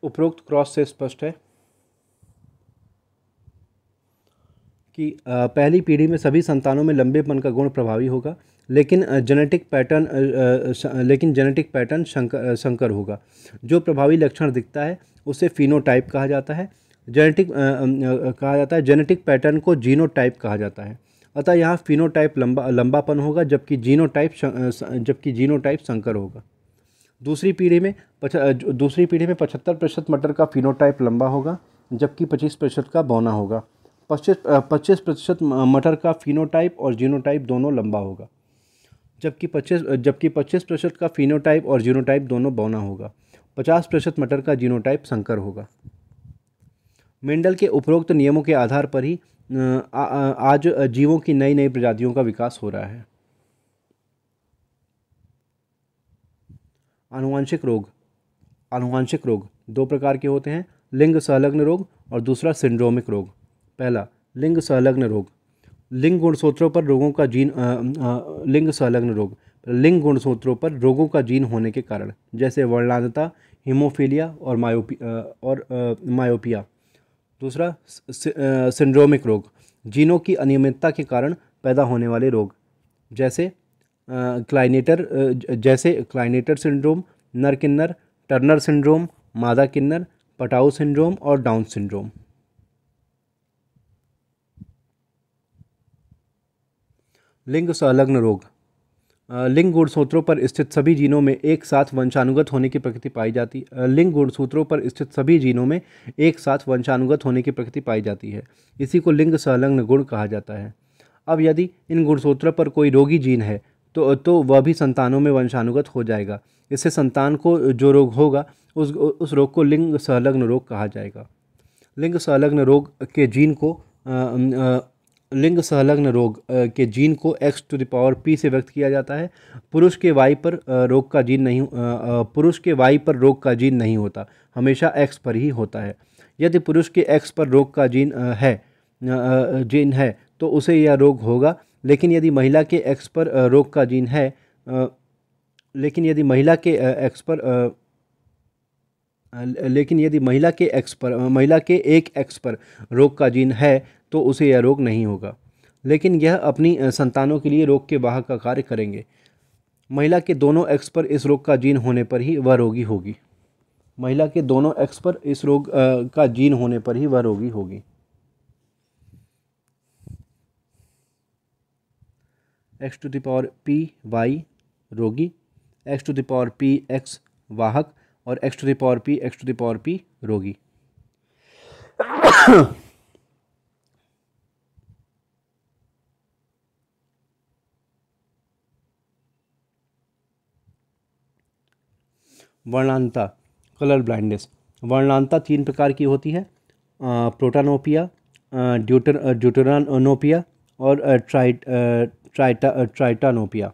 उपरोक्त क्रॉस से स्पष्ट है कि पहली पीढ़ी में सभी संतानों में लंबेपन का गुण प्रभावी होगा, लेकिन जेनेटिक पैटर्न संकर होगा। जो प्रभावी लक्षण दिखता है उसे फिनोटाइप कहा जाता है। जेनेटिक पैटर्न को जीनोटाइप कहा जाता है। अतः यहाँ फिनोटाइप लंबापन होगा, जबकि जीनोटाइप संकर होगा। दूसरी पीढ़ी में 75% मटर का फिनोटाइप लंबा होगा, जबकि 25% का बौना होगा। 25% मटर का फिनोटाइप और जीनोटाइप दोनों लंबा होगा, जबकि 25% का फिनोटाइप और जीनोटाइप दोनों बौना होगा। 50% मटर का जीनोटाइप संकर होगा। मेंडल के उपरोक्त नियमों के आधार पर ही आज जीवों की नई नई प्रजातियों का विकास हो रहा है। आनुवांशिक रोग दो प्रकार के होते हैं, लिंग संलग्न रोग और दूसरा सिंड्रोमिक रोग। पहला, लिंग संलग्न रोग। लिंग गुणसूत्रों पर रोगों का रोगों का जीन होने के कारण, जैसे वर्णांधता, हीमोफीलिया और मायोपिया। दूसरा, सिंड्रोमिक रोग, जीनों की अनियमितता के कारण पैदा होने वाले रोग, जैसे क्लाइनेटर सिंड्रोम, नर किन्नर, टर्नर सिंड्रोम, मादा किन्नर, पटाऊ सिंड्रोम और डाउन सिंड्रोम। लिंग संलग्न रोग। लिंग गुणसूत्रों पर स्थित सभी जीनों में एक साथ वंशानुगत होने की प्रकृति पाई जाती है। इसी को लिंग संलग्न गुण कहा जाता है। अब यदि इन गुणसूत्रों पर कोई रोगी जीन है तो वह भी संतानों में वंशानुगत हो जाएगा। इससे संतान को जो रोग होगा उस रोग को लिंग संलग्न रोग कहा जाएगा। लिंग संलग्न रोग के जीन को X⁴P से व्यक्त किया जाता है। पुरुष के Y पर रोग का जीन नहीं होता, हमेशा X पर ही होता है। यदि पुरुष के X पर रोग का जीन है तो उसे यह रोग होगा, लेकिन यदि महिला के X पर रोग का जीन है महिला के एक X पर रोग का जीन है तो उसे यह रोग नहीं होगा, लेकिन यह अपनी संतानों के लिए रोग के वाहक का कार्य करेंगे। महिला के दोनों X पर इस रोग का जीन होने पर ही वह रोगी होगी। X⁴Py रोगी, X⁴Px वाहक और X⁴P रोगी। वर्णांता, कलर ब्लाइंडनेस। वर्णांता 3 प्रकार की होती है, प्रोटानोपिया, ड्यूटेरानोपिया और ट्राइटानोपिया।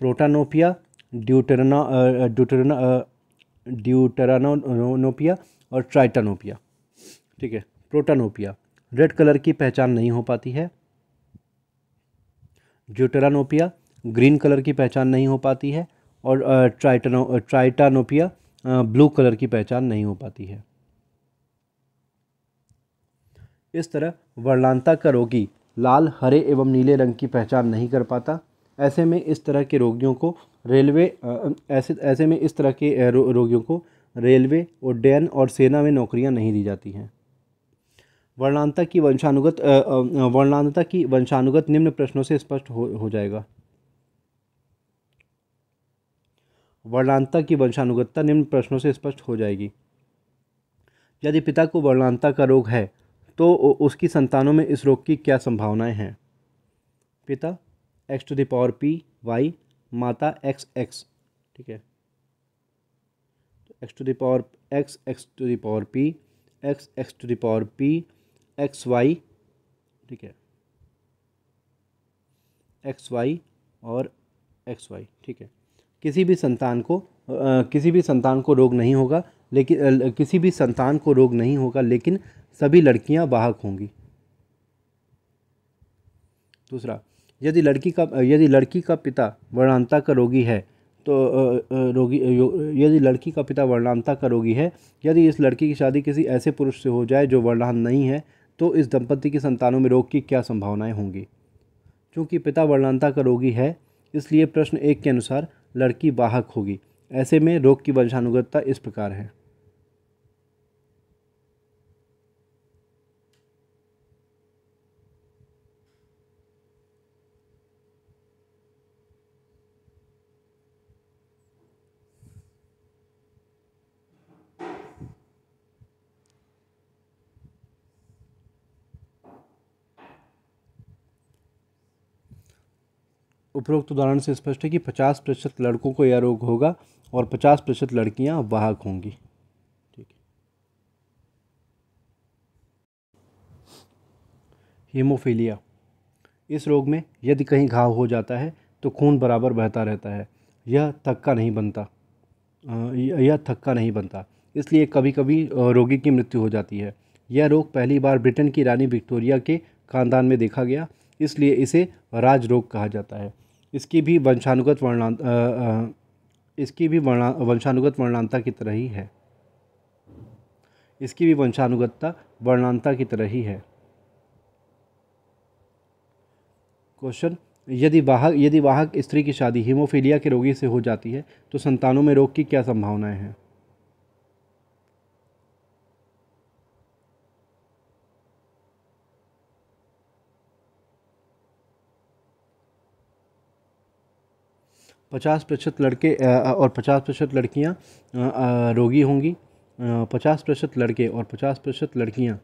प्रोटानोपिया, ड्यूटेरानोपिया और ट्राइटानोपिया। ठीक है। प्रोटानोपिया, रेड कलर की पहचान नहीं हो पाती है। ड्यूटेरानोपिया, ग्रीन कलर की पहचान नहीं हो पाती है। और ट्राइटानोपिया, ब्लू कलर की पहचान नहीं हो पाती है। इस तरह वर्णांता का रोगी लाल, हरे एवं नीले रंग की पहचान नहीं कर पाता। ऐसे में इस तरह के रोगियों को रेलवे, उड्डयन और सेना में नौकरियां नहीं दी जाती हैं। वर्णांता की वंशानुगत निम्न प्रश्नों से स्पष्ट हो जाएगा। वर्णांता की वंशानुगतता निम्न प्रश्नों से स्पष्ट हो जाएगी। यदि पिता को वर्णांता का रोग है तो उसकी संतानों में इस रोग की क्या संभावनाएं हैं? पिता X⁴Py, माता XX। ठीक है। X⁴P, X⁴P, XY। ठीक है, XY और XY। ठीक है। किसी भी संतान को रोग नहीं होगा, लेकिन सभी लड़कियां वाहक होंगी। दूसरा, यदि लड़की का पिता वर्णांता का रोगी है तो यदि लड़की का पिता वर्णांता का रोगी है, यदि इस लड़की की शादी किसी ऐसे पुरुष से हो जाए जो वर्णांत नहीं है, तो इस दंपति की संतानों में रोग की क्या संभावनाएं होंगी? चूंकि पिता वर्णांता का रोगी है, इसलिए प्रश्न 1 के अनुसार लड़की वाहक होगी। ऐसे में रोग की वंशानुगतता इस प्रकार है। उपरोक्त उदाहरण से स्पष्ट है कि 50% लड़कों को यह रोग होगा और 50% लड़कियां वाहक होंगी। ठीक है। हीमोफीलिया। इस रोग में यदि कहीं घाव हो जाता है तो खून बराबर बहता रहता है। यह थक्का नहीं बनता यह थक्का नहीं बनता, इसलिए कभी कभी रोगी की मृत्यु हो जाती है। यह रोग पहली बार ब्रिटेन की रानी विक्टोरिया के खानदान में देखा गया, इसलिए इसे राज रोग कहा जाता है। इसकी भी वंशानुगत वंशानुगत वर्णांता की तरह ही है। इसकी भी वंशानुगतता वर्णांता की तरह ही है। क्वेश्चन, यदि वाहक स्त्री की शादी हीमोफीलिया के रोगी से हो जाती है तो संतानों में रोग की क्या संभावनाएं हैं? पचास प्रतिशत लड़के और 50% लड़कियां रोगी होंगी। 50% लड़के और 50% लड़कियां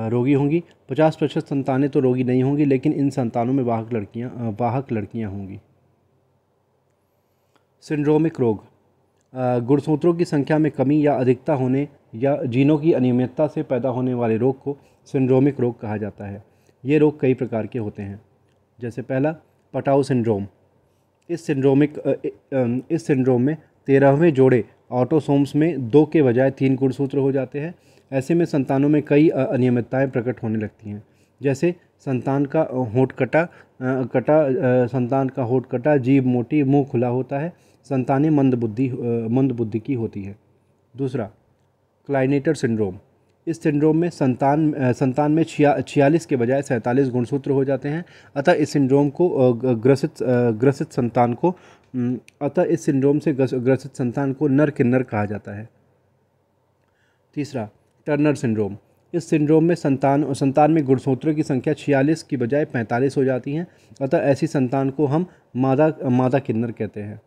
रोगी होंगी। 50% संतानें तो रोगी नहीं होंगी, लेकिन इन संतानों में वाहक लड़कियां होंगी। सिंड्रोमिक रोग। गुणसूत्रों की संख्या में कमी या अधिकता होने या जीनों की अनियमितता से पैदा होने वाले रोग को सिंड्रोमिक रोग कहा जाता है। ये रोग कई प्रकार के होते हैं। जैसे पहला, पटाउ सिंड्रोम। इस सिंड्रोम में 13वें जोड़े ऑटोसोम्स में 2 के बजाय 3 गुणसूत्र हो जाते हैं। ऐसे में संतानों में कई अनियमितताएं प्रकट होने लगती हैं। जैसे संतान का संतान का होंठ कटा, जीभ मोटी, मुंह खुला होता है। संतानें मंद बुद्धि की होती है। दूसरा, क्लाइनेटर सिंड्रोम। इस सिंड्रोम में संतान में 46 के बजाय 47 गुणसूत्र हो जाते हैं। अतः इस सिंड्रोम को ग्रसित संतान को अतः इस सिंड्रोम से ग्रसित संतान को नर किन्नर कहा जाता है। तीसरा, टर्नर सिंड्रोम। इस सिंड्रोम में संतान में गुणसूत्रों की संख्या 46 की बजाय 45 हो जाती हैं। अतः ऐसी संतान को हम मादा किन्नर कहते हैं।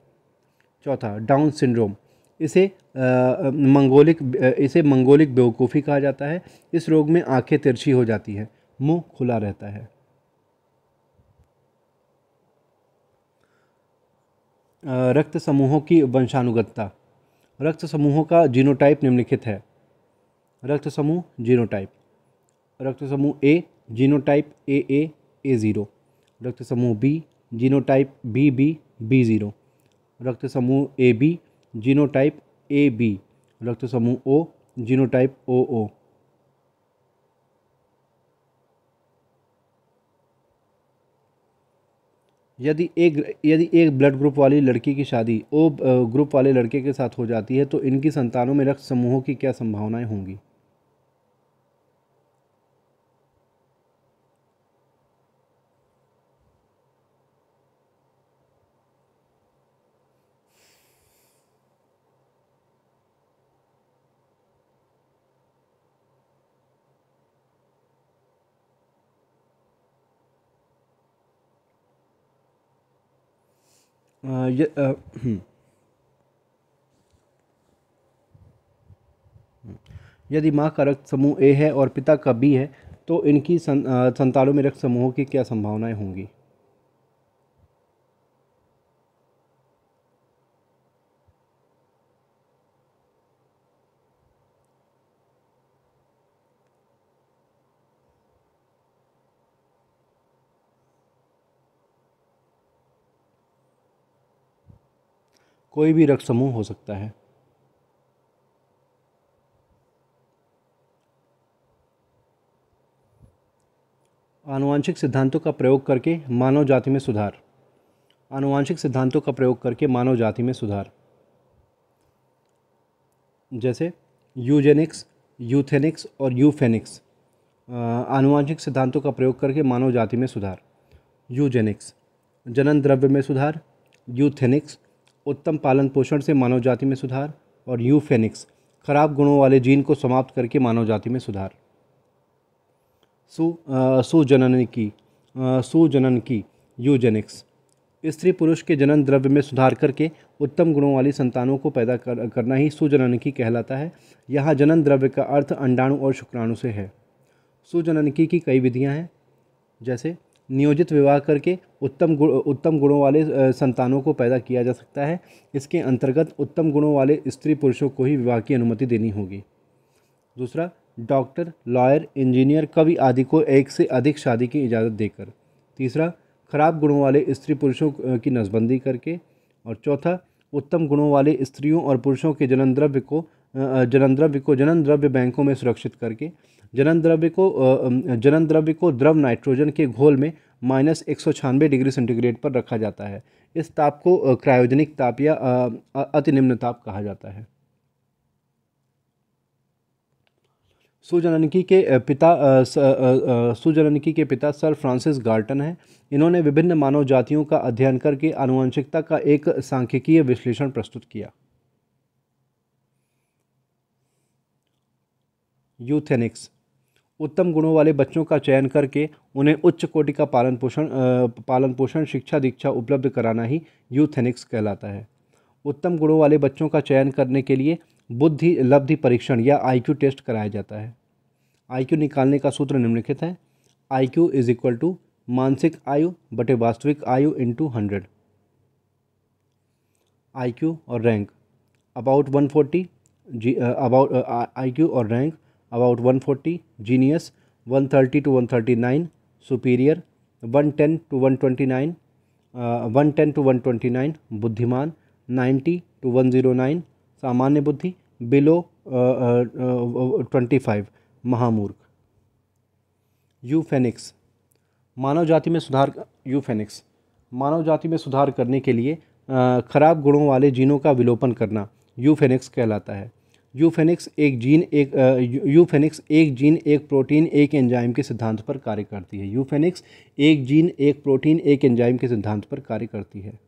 चौथा, डाउन सिंड्रोम। इसे मंगोलिक बेवकूफ़ी कहा जाता है। इस रोग में आंखें तिरछी हो जाती हैं, मुंह खुला रहता है। रक्त समूहों की वंशानुगतता। रक्त समूहों का जीनोटाइप निम्नलिखित है। रक्त समूह जीनोटाइप। रक्त समूह ए जीनोटाइप A0। रक्त समूह बी जीनोटाइप B0। रक्त समूह AB जीनोटाइप AB। रक्त समूह O जीनोटाइप OO। यदि एक ब्लड ग्रुप वाली लड़की की शादी O ग्रुप वाले लड़के के साथ हो जाती है तो इनकी संतानों में रक्त समूहों की क्या संभावनाएं होंगी? यदि माँ का रक्त समूह ए है और पिता का बी है तो इनकी संतानों में रक्त समूहों की क्या संभावनाएं होंगी? कोई भी रक्त समूह हो सकता है। आनुवांशिक सिद्धांतों का प्रयोग करके मानव जाति में सुधार। आनुवांशिक सिद्धांतों का प्रयोग करके मानव जाति में सुधार, जैसे यूजेनिक्स, यूथेनिक्स और यूफेनिक्स। आनुवांशिक सिद्धांतों का प्रयोग करके मानव जाति में सुधार। यूजेनिक्स, जनन द्रव्य में सुधार। यूथेनिक्स, उत्तम पालन पोषण से मानव जाति में सुधार। और यूफेनिक्स, खराब गुणों वाले जीन को समाप्त करके मानव जाति में सुधार। सुजनन की यूजेनिक्स, स्त्री पुरुष के जनन द्रव्य में सुधार करके उत्तम गुणों वाली संतानों को पैदा करना ही सुजननकी कहलाता है। यहाँ जनन द्रव्य का अर्थ अंडाणु और शुक्राणु से है। सुजननकी की कई विधियाँ हैं, जैसे नियोजित विवाह करके उत्तम गुणों वाले संतानों को पैदा किया जा सकता है। इसके अंतर्गत उत्तम गुणों वाले स्त्री पुरुषों को ही विवाह की अनुमति देनी होगी। दूसरा, डॉक्टर, लॉयर, इंजीनियर, कवि आदि को एक से अधिक शादी की इजाज़त देकर। तीसरा, खराब गुणों वाले स्त्री पुरुषों की नसबंदी करके। और चौथा, उत्तम गुणों वाले स्त्रियों और पुरुषों के जनन द्रव्य बैंकों में सुरक्षित करके। जनन द्रव्य को द्रव नाइट्रोजन के घोल में -196 डिग्री सेंटीग्रेड पर रखा जाता है। इस ताप को क्रायोजेनिक ताप या अति निम्न ताप कहा जाता है। सुजननकी के पिता सर फ्रांसिस गार्टन हैं। इन्होंने विभिन्न मानव जातियों का अध्ययन करके आनुवंशिकता का एक सांख्यिकीय विश्लेषण प्रस्तुत किया। यूथेनिक्स, उत्तम गुणों वाले बच्चों का चयन करके उन्हें उच्च कोटि का पालन पोषण शिक्षा दीक्षा उपलब्ध कराना ही यूथेनिक्स कहलाता है। उत्तम गुणों वाले बच्चों का चयन करने के लिए बुद्धि लब्धि परीक्षण या आईक्यू टेस्ट कराया जाता है। आईक्यू निकालने का सूत्र निम्नलिखित है। आईक्यू इज इक्वल टू मानसिक आयु बटे वास्तविक आयु इंटू 100। आईक्यू और रैंक अबाउट 140 आईक्यू और rank about 140 genius, 130 to 139 superior, 110 to 129 बुद्धिमान, 90 to 109 सामान्य बुद्धि, बिलो 25 महामूर्ख। यूफेनिक्स, मानव जाति में सुधार करने के लिए खराब गुणों वाले जीनों का विलोपन करना यूफेनिक्स कहलाता है। यूफेनिक्स एक जीन एक प्रोटीन एक एंजाइम के सिद्धांत पर कार्य करती है। यूफेनिक्स एक जीन एक प्रोटीन एक एंजाइम के सिद्धांत पर कार्य करती है।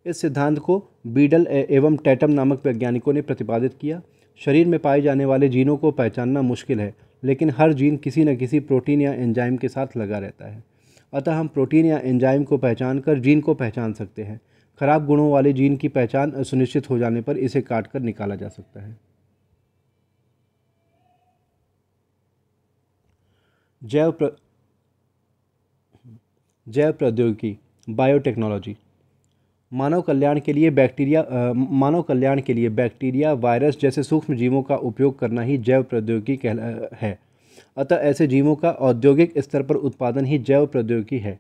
इस सिद्धांत को बीडल एवं टैटम नामक वैज्ञानिकों ने प्रतिपादित किया। शरीर में पाए जाने वाले जीनों को पहचानना मुश्किल है, लेकिन हर जीन किसी न किसी प्रोटीन या एंजाइम के साथ लगा रहता है। अतः हम प्रोटीन या एंजाइम को पहचान कर जीन को पहचान सकते हैं। खराब गुणों वाले जीन की पहचान सुनिश्चित हो जाने पर इसे काटकर निकाला जा सकता है। जैव प्रौद्योगिकी बायोटेक्नोलॉजी, मानव कल्याण के लिए बैक्टीरिया वायरस जैसे सूक्ष्म जीवों का उपयोग करना ही जैव प्रौद्योगिकी है। अतः ऐसे जीवों का औद्योगिक स्तर पर उत्पादन ही जैव प्रौद्योगिकी है।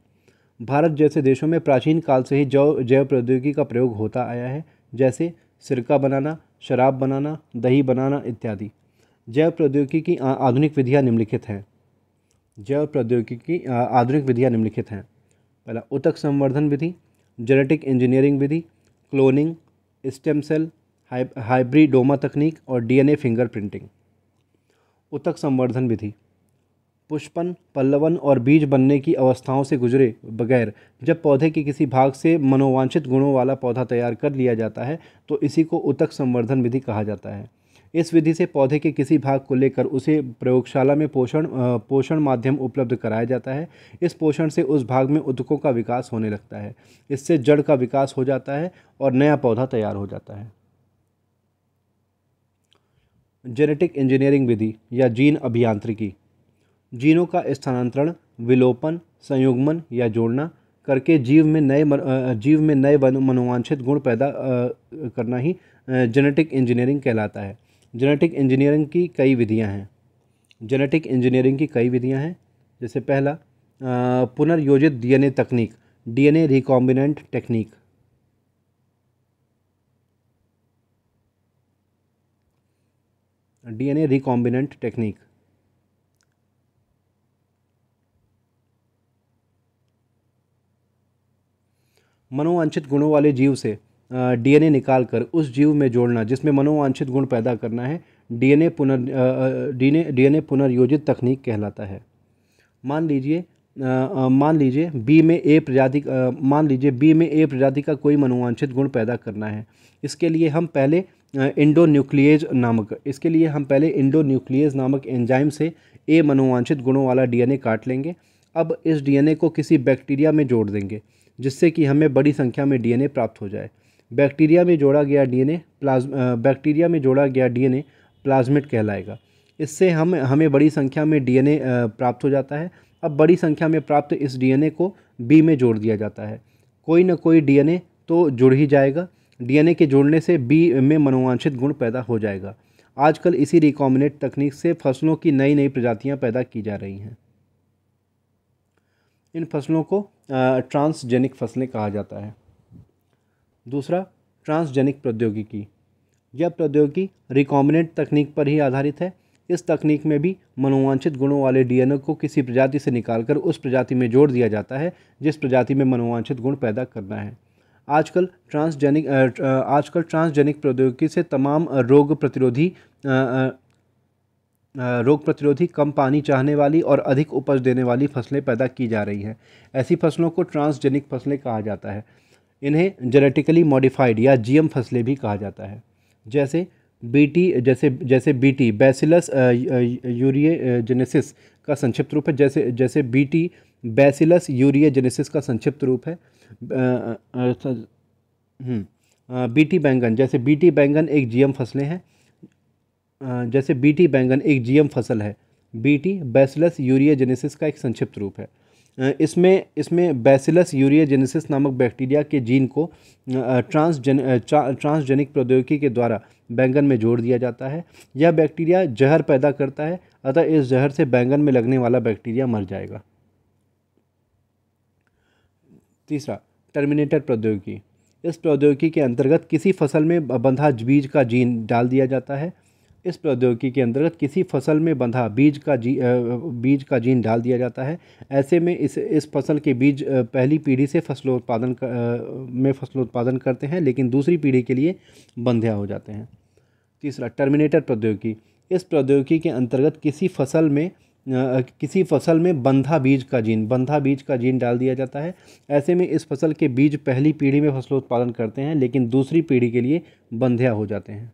भारत जैसे देशों में प्राचीन काल से ही जैव प्रौद्योगिकी का प्रयोग होता आया है, जैसे सिरका बनाना, शराब बनाना, दही बनाना इत्यादि। जैव प्रौद्योगिकी की आधुनिक विधियाँ निम्नलिखित हैं। पहला, ऊतक संवर्धन विधि, जेनेटिक इंजीनियरिंग विधि, क्लोनिंग, स्टेम सेल, हाइब्रिडोमा तकनीक और डीएनए फिंगरप्रिंटिंग। ऊतक संवर्धन विधि, पुष्पन, पल्लवन और बीज बनने की अवस्थाओं से गुजरे बगैर जब पौधे के किसी भाग से मनोवांछित गुणों वाला पौधा तैयार कर लिया जाता है तो इसी को ऊतक संवर्धन विधि कहा जाता है। इस विधि से पौधे के किसी भाग को लेकर उसे प्रयोगशाला में पोषण माध्यम उपलब्ध कराया जाता है। इस पोषण से उस भाग में ऊतकों का विकास होने लगता है। इससे जड़ का विकास हो जाता है और नया पौधा तैयार हो जाता है। जेनेटिक इंजीनियरिंग विधि या जीन अभियांत्रिकी, जीनों का स्थानांतरण, विलोपन, संयुग्मन या जोड़ना करके जीव में नए मनोवांछित गुण पैदा करना ही जेनेटिक इंजीनियरिंग कहलाता है। जेनेटिक इंजीनियरिंग की कई विधियां हैं। जैसे पहला, पुनर्योजित डीएनए तकनीक, डीएनए रिकॉम्बिनेंट टेक्निक। मनोवांछित गुणों वाले जीव से डीएनए निकालकर उस जीव में जोड़ना जिसमें मनोवांछित गुण पैदा करना है डीएनए पुनर्योजित तकनीक कहलाता है। मान लीजिए बी में ए प्रजाति का कोई मनोवांछित गुण पैदा करना है। इसके लिए हम पहले इंडोन्यूक्लियेज नामक एंजाइम से ए मनोवांछित गुणों वाला डीएनए काट लेंगे। अब इस डीएनए को किसी बैक्टीरिया में जोड़ देंगे जिससे कि हमें बड़ी संख्या में डीएनए प्राप्त हो जाए। बैक्टीरिया में जोड़ा गया डीएनए प्लाज्मिड कहलाएगा। इससे हमें बड़ी संख्या में डीएनए प्राप्त हो जाता है। अब बड़ी संख्या में प्राप्त इस डीएनए को बी में जोड़ दिया जाता है। कोई न कोई डीएनए तो जुड़ ही जाएगा। डीएनए के जोड़ने से बी में मनोवांछित गुण पैदा हो जाएगा। आजकल इसी रिकॉम्बिनेंट तकनीक से फसलों की नई नई प्रजातियां पैदा की जा रही हैं। इन फसलों को ट्रांसजेनिक फसलें कहा जाता है। दूसरा, ट्रांसजेनिक प्रौद्योगिकी। यह प्रौद्योगिकी रिकॉम्बिनेंट तकनीक पर ही आधारित है। इस तकनीक में भी मनोवांछित गुणों वाले डीएनए को किसी प्रजाति से निकालकर उस प्रजाति में जोड़ दिया जाता है जिस प्रजाति में मनोवांछित गुण पैदा करना है। आजकल ट्रांसजेनिक प्रौद्योगिकी से तमाम रोग प्रतिरोधी कम पानी चाहने वाली और अधिक उपज देने वाली फसलें पैदा की जा रही हैं। ऐसी फसलों को ट्रांसजेनिक फसलें कहा जाता है। इन्हें जेनेटिकली मॉडिफाइड या जीएम फसलें भी कहा जाता है। जैसे बीटी बैसिलस यूरिएजेनेसिस का संक्षिप्त रूप है। जैसे बीटी बैसिलस यूरिएजेनेसिस का संक्षिप्त रूप है। बीटी बैंगन, जैसे बीटी बैंगन एक जीएम फसलें हैं। जैसे बीटी बैंगन एक जीएम फसल है। बीटी बैसिलस यूरिएजेनेसिस का एक संक्षिप्त रूप है। इसमें बैसिलस यूरिएजेनेसिस नामक बैक्टीरिया के जीन को ट्रांसजेनिक प्रौद्योगिकी के द्वारा बैंगन में जोड़ दिया जाता है। यह बैक्टीरिया जहर पैदा करता है, अतः इस जहर से बैंगन में लगने वाला बैक्टीरिया मर जाएगा। तीसरा, टर्मिनेटर प्रौद्योगिकी। इस प्रौद्योगिकी के अंतर्गत किसी फसल में बंधा बीज का जीन डाल दिया जाता है। इस प्रौद्योगिकी के अंतर्गत किसी फसल में बंधा बीज का जीन डाल दिया जाता है। ऐसे में इस फसल के बीज पहली पीढ़ी से फसलोत्पादन करते हैं, लेकिन दूसरी पीढ़ी के लिए बंध्या हो जाते हैं। तीसरा, टर्मिनेटर प्रौद्योगिकी। इस प्रौद्योगिकी के अंतर्गत किसी फसल में बंधा बीज का जीन डाल दिया जाता है। ऐसे में इस फसल के बीज पहली पीढ़ी में फसलोत्पादन करते हैं, लेकिन दूसरी पीढ़ी के लिए बंध्या हो जाते हैं।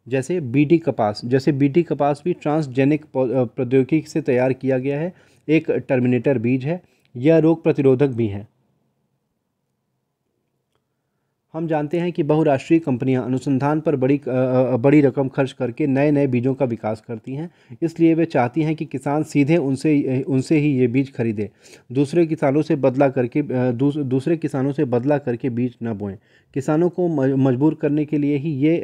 जैसे बीटी कपास भी ट्रांसजेनिक प्रौद्योगिकी से तैयार किया गया है। एक टर्मिनेटर बीज है। यह रोग प्रतिरोधक भी है। हम जानते हैं कि बहुराष्ट्रीय कंपनियां अनुसंधान पर बड़ी रकम खर्च करके नए नए बीजों का विकास करती हैं। इसलिए वे चाहती हैं कि किसान सीधे उनसे ही ये बीज खरीदे, दूसरे किसानों से बदला करके बीज न बोएं। किसानों को मजबूर करने के लिए ही ये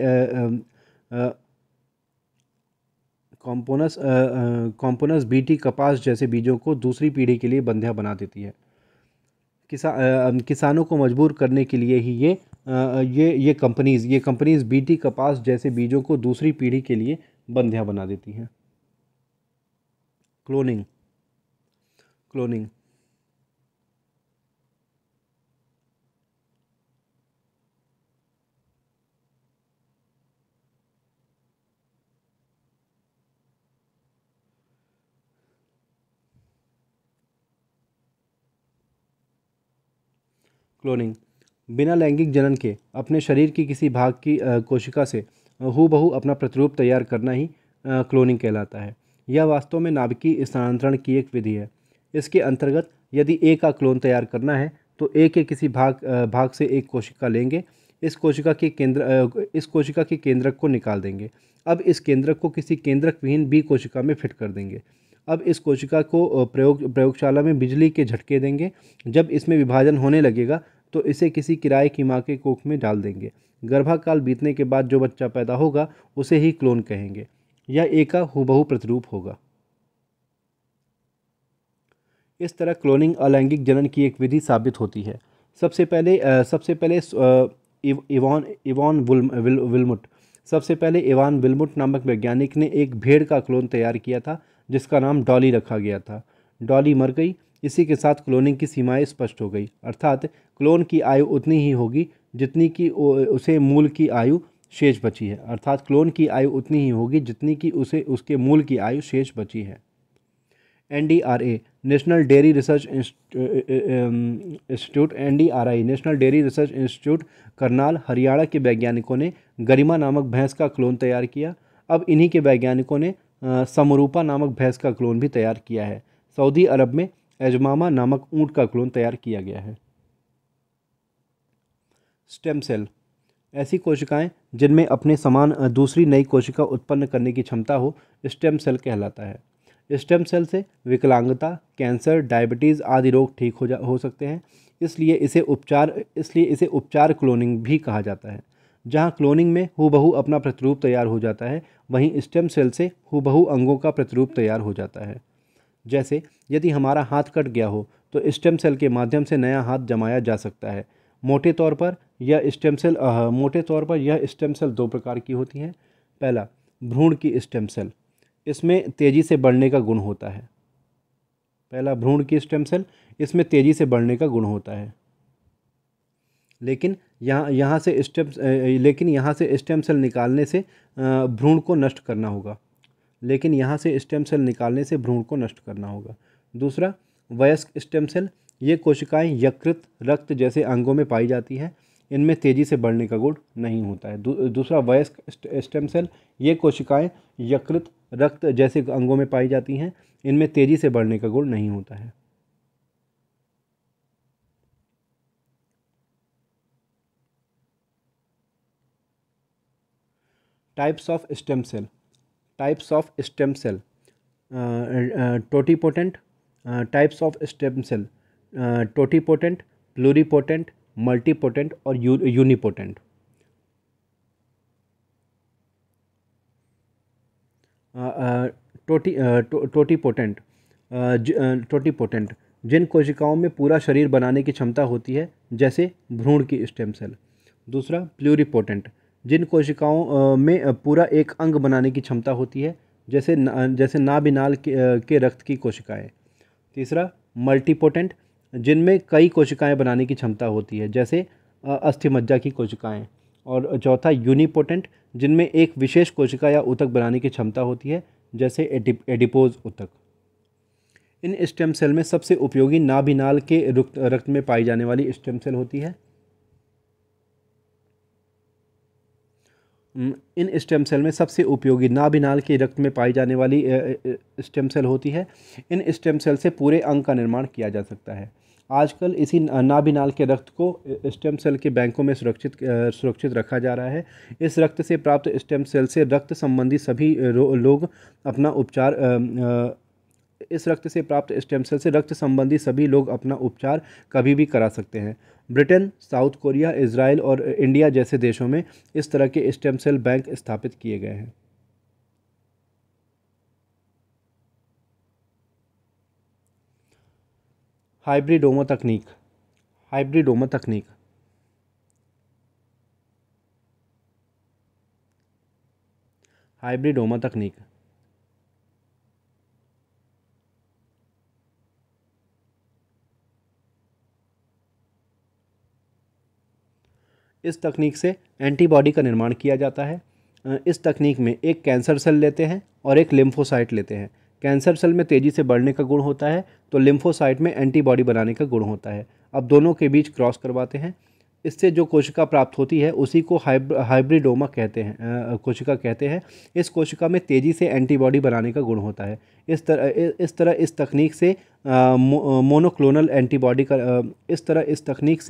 कॉम्पोनस बीटी कपास जैसे बीजों को दूसरी पीढ़ी के लिए बंध्या बना देती है। किसानों को मजबूर करने के लिए ही ये कंपनीज बीटी कपास जैसे बीजों को दूसरी पीढ़ी के लिए बंध्या बना देती हैं। क्लोनिंग। बिना लैंगिक जनन के अपने शरीर की किसी भाग की कोशिका से हूबहू अपना प्रतिरूप तैयार करना ही क्लोनिंग कहलाता है। यह वास्तव में नाभिकीय स्थानांतरण की एक विधि है। इसके अंतर्गत यदि ए का क्लोन तैयार करना है तो ए के किसी भाग से एक कोशिका लेंगे। इस कोशिका के केंद्रक को निकाल देंगे। अब इस केंद्रक को किसी केंद्रक विहीन बी कोशिका में फिट कर देंगे। अब इस कोशिका को प्रयोगशाला में बिजली के झटके देंगे। जब इसमें विभाजन होने लगेगा तो इसे किसी किराए की माँ के कोख में डाल देंगे। गर्भाकाल बीतने के बाद जो बच्चा पैदा होगा उसे ही क्लोन कहेंगे। यह ए का हूबहू प्रतिरूप होगा। इस तरह क्लोनिंग अलैंगिक जनन की एक विधि साबित होती है। सबसे पहले इवान विल्मुट नामक वैज्ञानिक ने एक भेड़ का क्लोन तैयार किया था जिसका नाम डॉली रखा गया था। डॉली मर गई। इसी के साथ क्लोनिंग की सीमाएं स्पष्ट हो गई, अर्थात क्लोन की आयु उतनी ही होगी जितनी कि उसे मूल की आयु शेष बची है। अर्थात क्लोन की आयु उतनी ही होगी जितनी कि उसे उसके मूल की आयु शेष बची है। NDRA national dairy research institute NDRI national dairy research institute Karnal Haryana के वैज्ञानिकों ने गरिमा नामक भैंस का क्लोन तैयार किया। अब इन्हीं के वैज्ञानिकों ने समरूपा नामक भैंस का क्लोन भी तैयार किया है। सऊदी अरब में एजमामा नामक ऊंट का क्लोन तैयार किया गया है। स्टेम सेल ऐसी कोशिकाएं जिनमें अपने समान दूसरी नई कोशिका उत्पन्न करने की क्षमता हो, स्टेम सेल कहलाता है। स्टेम सेल से विकलांगता, कैंसर, डायबिटीज़ आदि रोग ठीक हो सकते हैं। इसलिए इसे उपचार क्लोनिंग भी कहा जाता है। जहां क्लोनिंग में हूबहू अपना प्रतिरूप तैयार हो जाता है, वहीं स्टेम सेल से हूबहू अंगों का प्रतिरूप तैयार हो जाता है। जैसे यदि हमारा हाथ कट गया हो तो स्टेम सेल के माध्यम से नया हाथ जमाया जा सकता है। मोटे तौर पर यह स्टेम सेल दो प्रकार की होती हैं। पहला, भ्रूण की स्टेम सेल, इसमें तेज़ी से बढ़ने का गुण होता है। भ्रूण की स्टेम सेल, इसमें तेज़ी से बढ़ने का गुण होता है। लेकिन यहाँ से स्टेम सेल निकालने से भ्रूण को नष्ट करना होगा। दूसरा, वयस्क स्टेम सेल, ये कोशिकाएं यकृत, रक्त जैसे अंगों में पाई जाती हैं। इनमें तेज़ी से बढ़ने का गुण नहीं होता है। दूसरा, वयस्क स्टेम सेल, ये कोशिकाएं यकृत, रक्त जैसे अंगों में पाई जाती हैं। इनमें तेज़ी से बढ़ने का गुण नहीं होता है। Types of stem cell totipotent types of stem cell totipotent, pluripotent, multipotent और यूनिपोटेंट। टोटिपोटेंट जिन कोशिकाओं में पूरा शरीर बनाने की क्षमता होती है, जैसे भ्रूण की स्टेम सेल। दूसरा, प्लूरिपोटेंट जिन कोशिकाओं में पूरा एक अंग बनाने की क्षमता होती है, जैसे नाभिनाल के रक्त की कोशिकाएं। तीसरा, मल्टीपोटेंट जिनमें कई कोशिकाएं बनाने की क्षमता होती है, जैसे अस्थिमज्जा की कोशिकाएं। और चौथा, यूनिपोटेंट जिनमें एक विशेष कोशिका या ऊतक बनाने की क्षमता होती है, जैसे एडिपोज ऊतक। इन स्टेम सेल में सबसे उपयोगी नाभिनाल के रक्त में पाई जाने वाली स्टेम सेल होती है। इन स्टेम सेल में सबसे उपयोगी नाभिनाल के रक्त में पाई जाने वाली स्टेम सेल होती है। इन स्टेम सेल से पूरे अंग का निर्माण किया जा सकता है। आजकल इसी नाभिनाल के रक्त को स्टेम सेल के बैंकों में सुरक्षित रखा जा रहा है। इस रक्त से प्राप्त स्टेम सेल से रक्त संबंधी सभी लोग अपना उपचार कभी भी करा सकते हैं। ब्रिटेन, साउथ कोरिया, इजराइल और इंडिया जैसे देशों में इस तरह के स्टेम सेल बैंक स्थापित किए गए हैं। हाइब्रिडोमा तकनीक इस तकनीक से एंटीबॉडी का निर्माण किया जाता है। इस तकनीक में एक कैंसर सेल लेते हैं और एक लिम्फोसाइट लेते हैं। कैंसर सेल में तेज़ी से बढ़ने का गुण होता है, तो लिम्फोसाइट में एंटीबॉडी बनाने का गुण होता है। अब दोनों के बीच क्रॉस करवाते हैं। इससे जो कोशिका प्राप्त होती है उसी को हाइब्रिडोमा कोशिका कहते हैं। इस कोशिका में तेज़ी से एंटीबॉडी बनाने का गुण होता है। इस तकनीक से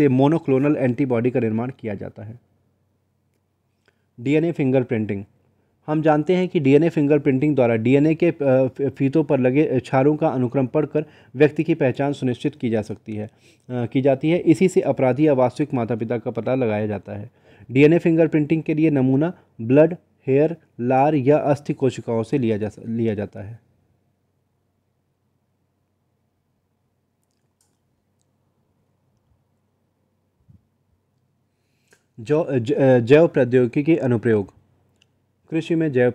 मोनोक्लोनल एंटीबॉडी का निर्माण किया जाता है। DNA fingerprinting. हम जानते हैं कि डीएनए फिंगरप्रिंटिंग द्वारा डीएनए के फीतों पर लगे क्षारों का अनुक्रम पढ़कर व्यक्ति की पहचान सुनिश्चित की जाती है। इसी से अपराधी या वास्तविक माता पिता का पता लगाया जाता है। डीएनए फिंगरप्रिंटिंग के लिए नमूना ब्लड, हेयर, लार या अस्थि कोशिकाओं से लिया जाता है। जैव प्रौद्योगिकी के अनुप्रयोग। कृषि में जैव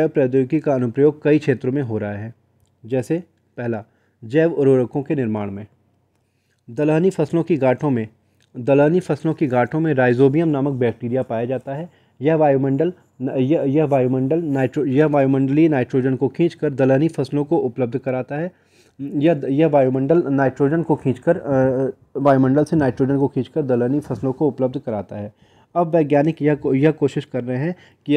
प्रौद्योगिकी का अनुप्रयोग कई क्षेत्रों में हो रहा है, जैसे पहला, जैव उर्वरकों के निर्माण में। दलहनी फसलों की गांठों में राइजोबियम नामक बैक्टीरिया पाया जाता है। यह वायुमंडलीय नाइट्रोजन को खींचकर दलहनी फसलों को उपलब्ध कराता है। यह वायुमंडल से नाइट्रोजन को खींचकर दलहनी फसलों को उपलब्ध कराता है। अब वैज्ञानिक यह कोशिश कर रहे हैं कि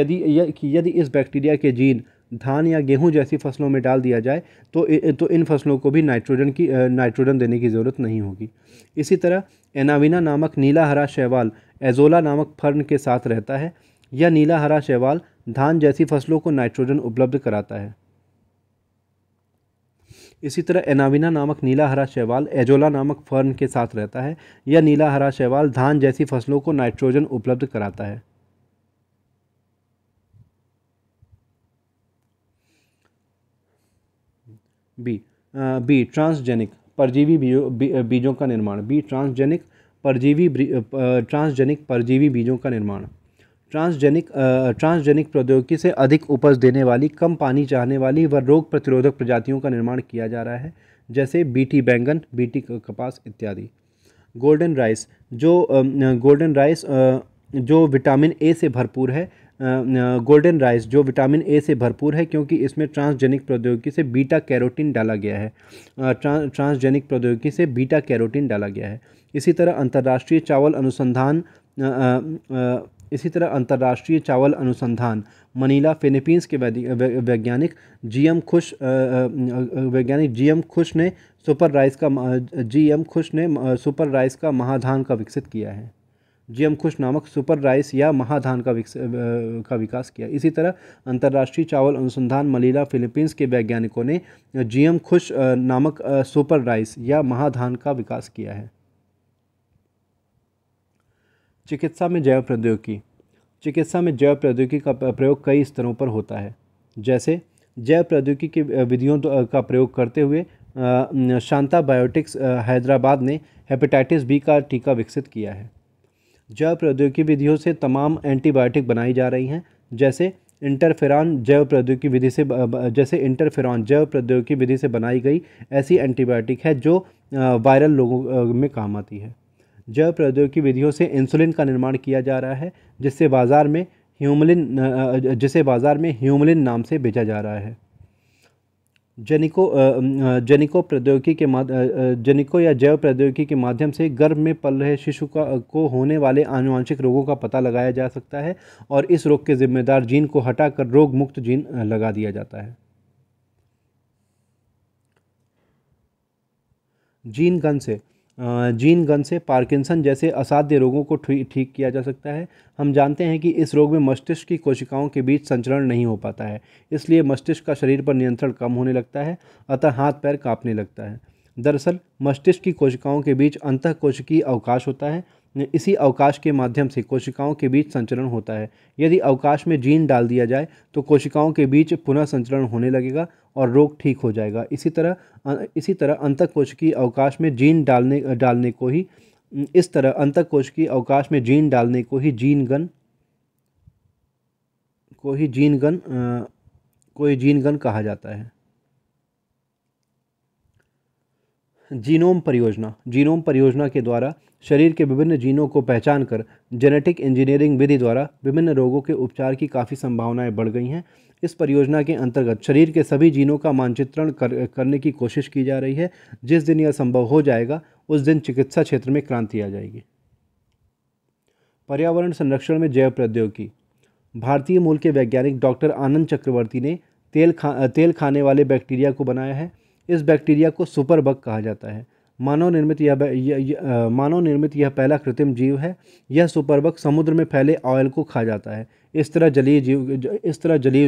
यदि इस बैक्टीरिया के जीन धान या गेहूं जैसी फसलों में डाल दिया जाए तो इन फसलों को भी नाइट्रोजन देने की ज़रूरत नहीं होगी। इसी तरह एनाविना नामक नीला हरा शैवाल एजोला नामक फर्न के साथ रहता है। यह नीला हरा शैवाल धान जैसी फसलों को नाइट्रोजन उपलब्ध कराता है। इसी तरह एनाविना नामक नीला हरा शैवाल एजोला नामक फर्न के साथ रहता है। यह नीला हरा शैवाल धान जैसी फसलों को नाइट्रोजन उपलब्ध कराता है। बी ट्रांसजेनिक परजीवी बीजों का निर्माण। ट्रांसजेनिक परजीवी बीजों का निर्माण। ट्रांसजेनिक प्रौद्योगिकी से अधिक उपज देने वाली, कम पानी चाहने वाली व रोग प्रतिरोधक प्रजातियों का निर्माण किया जा रहा है, जैसे बीटी बैंगन, बीटी कपास इत्यादि। गोल्डन राइस जो विटामिन ए से भरपूर है। क्योंकि इसमें ट्रांसजेनिक प्रौद्योगिकी से बीटा कैरोटीन डाला गया है। इसी तरह अंतर्राष्ट्रीय चावल अनुसंधान मनीला, फिलीपींस के वैज्ञानिक जीएम खुश ने सुपर राइस का महाधान का विकसित किया है। जीएम खुश नामक सुपर राइस या महाधान का विकास किया। इसी तरह अंतर्राष्ट्रीय चावल अनुसंधान मनीला, फिलीपींस के वैज्ञानिकों ने जीएम खुश नामक सुपर राइस या महाधान का विकास किया है। चिकित्सा में जैव प्रौद्योगिकी का प्रयोग कई स्तरों पर होता है। जैसे जैव प्रौद्योगिकी की विधियों का प्रयोग करते हुए शांता बायोटिक्स हैदराबाद ने हेपेटाइटिस बी का टीका विकसित किया है। जैव प्रौद्योगिकी विधियों से तमाम एंटीबायोटिक बनाई जा रही हैं, जैसे इंटरफेरॉन जैव प्रौद्योगिकी विधि से बनाई गई ऐसी एंटीबायोटिक है जो वायरल रोगों में काम आती है। जैव प्रौद्योगिकी विधियों से इंसुलिन का निर्माण किया जा रहा है, जिसे बाजार में ह्यूमलिन नाम से बेचा जा रहा है। जनिको या जैव प्रौद्योगिकी के माध्यम से गर्भ में पल रहे शिशु को होने वाले आनुवंशिक रोगों का पता लगाया जा सकता है और इस रोग के जिम्मेदार जीन को हटाकर रोग मुक्त जीन लगा दिया जाता है। जीन गन से पार्किंसन जैसे असाध्य रोगों को ठीक किया जा सकता है। हम जानते हैं कि इस रोग में मस्तिष्क की कोशिकाओं के बीच संचरण नहीं हो पाता है, इसलिए मस्तिष्क का शरीर पर नियंत्रण कम होने लगता है, अतः हाथ पैर कांपने लगता है। दरअसल मस्तिष्क की कोशिकाओं के बीच अंतःकोशिकीय अवकाश होता है। इसी अवकाश के माध्यम से कोशिकाओं के बीच संचरण होता है। यदि अवकाश में जीन डाल दिया जाए तो कोशिकाओं के बीच पुनः संचरण होने लगेगा और रोग ठीक हो जाएगा। इसी तरह अंतःकोशिकीय अवकाश में जीन डालने को ही जीन गन कहा जाता है। जीनोम परियोजना के द्वारा शरीर के विभिन्न जीनों को पहचान कर जेनेटिक इंजीनियरिंग विधि द्वारा विभिन्न रोगों के उपचार की काफ़ी संभावनाएं बढ़ गई हैं। इस परियोजना के अंतर्गत शरीर के सभी जीनों का मानचित्रण करने की कोशिश की जा रही है। जिस दिन यह संभव हो जाएगा उस दिन चिकित्सा क्षेत्र में क्रांति आ जाएगी। पर्यावरण संरक्षण में जैव प्रौद्योगिकी। भारतीय मूल के वैज्ञानिक डॉक्टर आनंद चक्रवर्ती ने तेल खाने वाले बैक्टीरिया को बनाया है। इस बैक्टीरिया को सुपरबग कहा जाता है। मानव निर्मित यह पहला कृत्रिम जीव है। यह सुपरबग समुद्र में फैले ऑयल को खा जाता है। इस तरह जलीय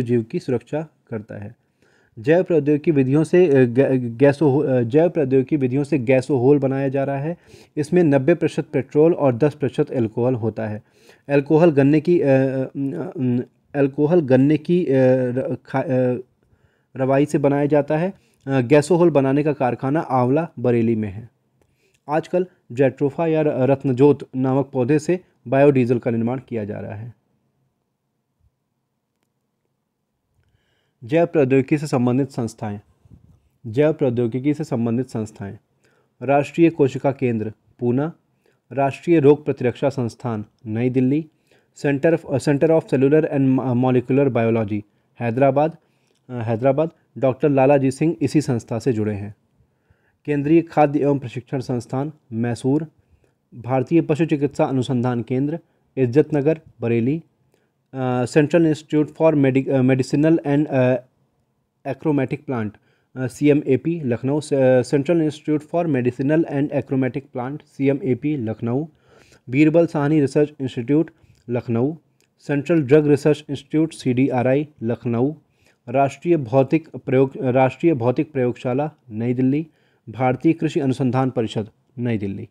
जीव की सुरक्षा करता है। जैव प्रौद्योगिकी विधियों से गैसोहोल बनाया जा रहा है। इसमें 90% पेट्रोल और 10% अल्कोहल होता है। अल्कोहल गन्ने की रवाई से बनाया जाता है। गैसोहोल बनाने का कारखाना आंवला, बरेली में है। आजकल जैट्रोफा या रत्नजोत नामक पौधे से बायोडीजल का निर्माण किया जा रहा है। जैव प्रौद्योगिकी से संबंधित संस्थाएं। जैव प्रौद्योगिकी से संबंधित संस्थाएं: राष्ट्रीय कोशिका केंद्र पूना, राष्ट्रीय रोग प्रतिरक्षा संस्थान नई Delhi, centre of cellular and molecular biology Hyderabad. Doctor Lalaji Singh इसी संस्था से जुड़े हैं। केंद्रीय खाद्य एवं प्रशिक्षण संस्थान मैसूर, भारतीय पशु चिकित्सा अनुसंधान केंद्र Izzatnagar Bareilly, central institute for medicinal and achromatic plant CMAP Lucknow, central institute for medicinal and achromatic plant CMAP Lucknow, Birbal Sahni research institute Lucknow, central drug research institute CDRI Lucknow, राष्ट्रीय भौतिक प्रयोगशाला नई दिल्ली, भारतीय कृषि अनुसंधान परिषद नई दिल्ली।